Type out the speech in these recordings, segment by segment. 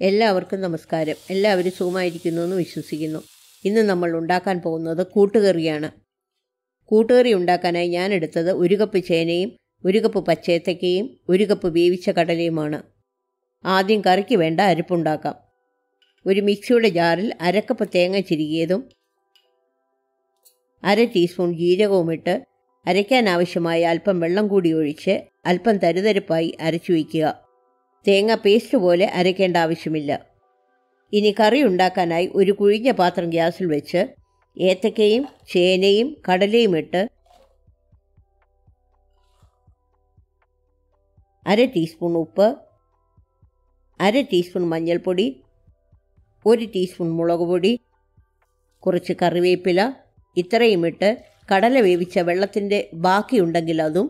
എല്ലാവർക്കും നമസ്കാരം. എല്ലാവരും സുഖമായിരിക്കുന്നു എന്ന് വിശ്വസിക്കുന്നു. ഇന്ന് നമ്മൾ ഉണ്ടാക്കാൻ പോകുന്നത് കൂട്ടുകറിയാണ്. കൂട്ടുകറി ഉണ്ടാക്കാനായി ഞാൻ എടുത്തത് 1 കപ്പ് ചേനയും 1 കപ്പ് പച്ചേത്തക്കയും 1 കപ്പ് വേവിച്ച കടലയുമാണ്. ആദ്യം കറിക്ക് വേണ്ട അരപ്പുണ്ടാക്കാം. ഒരു മിക്സിയുടെ ജാറിൽ 1/2 കപ്പ് തേങ്ങ ചിരുകിയതും 1/2 ടീസ്പൂൺ ജീരകവും ഇട്ട് അരയ്ക്കാനാവശ്യമായ അല്പം വെള്ളം കൂടി ഒഴിച്ച് അല്പം തരിതരിപ്പായി അരച്ചു വയ്ക്കുക. തേങ്ങ പേസ്റ്റ് പോലെ അരയ്ക്കേണ്ട ആവശ്യമില്ല. ഇനി കറി ഉണ്ടാക്കാനായി ഒരു കുഴിഞ്ഞ പാത്രം ഗ്യാസിൽ വെച്ച് ഏത്തക്കയും ചേനയും കടലയും ഇട്ട് 1/2 ടീസ്പൂൺ ഉപ്പ്, 1/2 ടീസ്പൂൺ മഞ്ഞൾപ്പൊടി, 1 ടീസ്പൂൺ മുളക് പൊടി, കുറച്ച് കറിവേപ്പില ഇത്രയും ഇട്ട് കടല വേവിച്ച വെള്ളത്തിൻ്റെ ബാക്കിയുണ്ടെങ്കിൽ അതും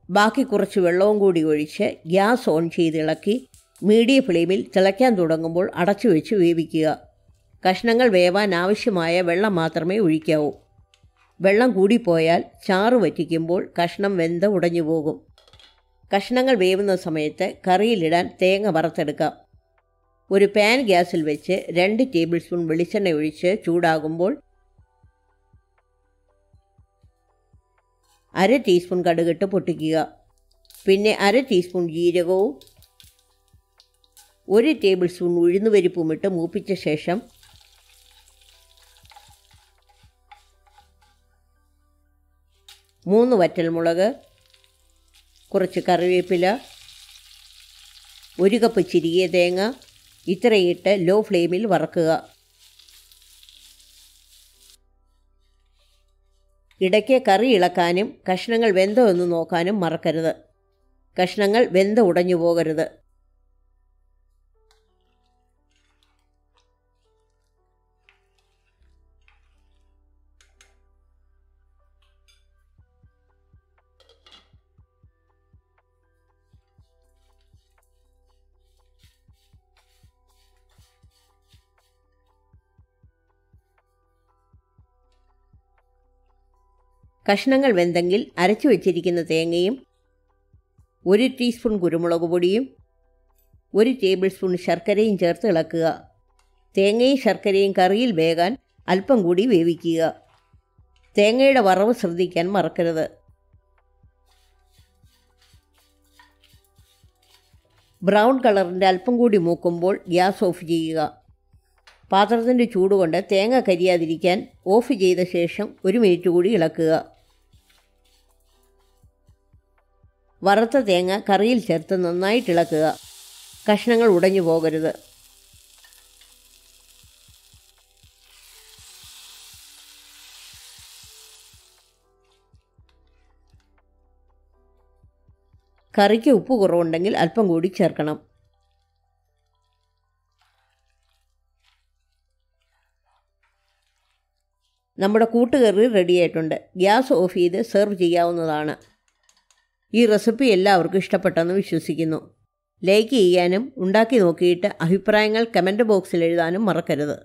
ബാക്കി കുറച്ച് വെള്ളവും കൂടി ഒഴിച്ച് ഗ്യാസ് ഓൺ ചെയ്ത് ഇളക്കി മീഡിയം ഫ്ലെയിമിൽ തിളയ്ക്കാൻ തുടങ്ങുമ്പോൾ അടച്ചു വെച്ച് വേവിക്കുക. കഷ്ണങ്ങൾ വേവാൻ ആവശ്യമായ വെള്ളം മാത്രമേ ഒഴിക്കാവൂ. വെള്ളം കൂടിപ്പോയാൽ ചാറ് വറ്റിക്കുമ്പോൾ കഷ്ണം വെന്ത് ഉടഞ്ഞു പോകും. കഷ്ണങ്ങൾ വേവുന്ന സമയത്ത് കറിയിലിടാൻ തേങ്ങ വറുത്തെടുക്കാം. ഒരു പാൻ ഗ്യാസിൽ വെച്ച് 2 ടേബിൾ സ്പൂൺ വെളിച്ചെണ്ണ ഒഴിച്ച് ചൂടാകുമ്പോൾ 1/2 ടീസ്പൂൺ കടുകിട്ട് പൊട്ടിക്കുക. പിന്നെ 1/2 ടീസ്പൂൺ ജീരകവും 1 ടേബിൾ സ്പൂൺ ഉഴുന്നുപരിപ്പും ഇട്ട് മൂപ്പിച്ച ശേഷം 3 വറ്റൽമുളക്, കുറച്ച് കറിവേപ്പില, 1 കപ്പ് ചിരികിയ തേങ്ങ ഇത്രയിട്ട് ലോ ഫ്ലെയിമിൽ വറക്കുക. ഇടയ്ക്ക് കറി ഇളക്കാനും കഷ്ണങ്ങൾ വെന്തോ എന്ന് നോക്കാനും മറക്കരുത്. കഷ്ണങ്ങൾ വെന്ത് ഉടഞ്ഞു പോകരുത്. കഷ്ണങ്ങൾ വെന്തെങ്കിൽ അരച്ചു വച്ചിരിക്കുന്ന തേങ്ങയും 1 ടീസ്പൂൺ കുരുമുളക് പൊടിയും 1 ടേബിൾ സ്പൂൺ ശർക്കരയും ചേർത്ത് ഇളക്കുക. തേങ്ങയും ശർക്കരയും കറിയിൽ വേകാൻ അല്പം കൂടി വേവിക്കുക. തേങ്ങയുടെ വറവ് ശ്രദ്ധിക്കാൻ മറക്കരുത്. ബ്രൗൺ കളറിൻ്റെ അല്പം കൂടി മൂക്കുമ്പോൾ ഗ്യാസ് ഓഫ് ചെയ്യുക. പാത്രത്തിൻ്റെ ചൂടുകൊണ്ട് തേങ്ങ കരിയാതിരിക്കാൻ ഓഫ് ചെയ്ത ശേഷം 1 മിനിറ്റ് കൂടി ഇളക്കുക. വറുത്ത തേങ്ങ കറിയിൽ ചേർത്ത് നന്നായിട്ട് ഇളക്കുക. കഷ്ണങ്ങൾ ഉടഞ്ഞു പോകരുത്. കറിക്ക് ഉപ്പ് കുറവുണ്ടെങ്കിൽ അല്പം കൂടി ചേർക്കണം. നമ്മുടെ കൂട്ടുകറി റെഡിയായിട്ടുണ്ട്. ഗ്യാസ് ഓഫ് ചെയ്ത് സെർവ് ചെയ്യാവുന്നതാണ്. ഈ റെസിപ്പി എല്ലാവർക്കും ഇഷ്ടപ്പെട്ടെന്ന് വിശ്വസിക്കുന്നു. ലൈക്ക് ചെയ്യാനും ഉണ്ടാക്കി നോക്കിയിട്ട് അഭിപ്രായങ്ങൾ കമൻറ്റ് ബോക്സിൽ എഴുതാനും മറക്കരുത്.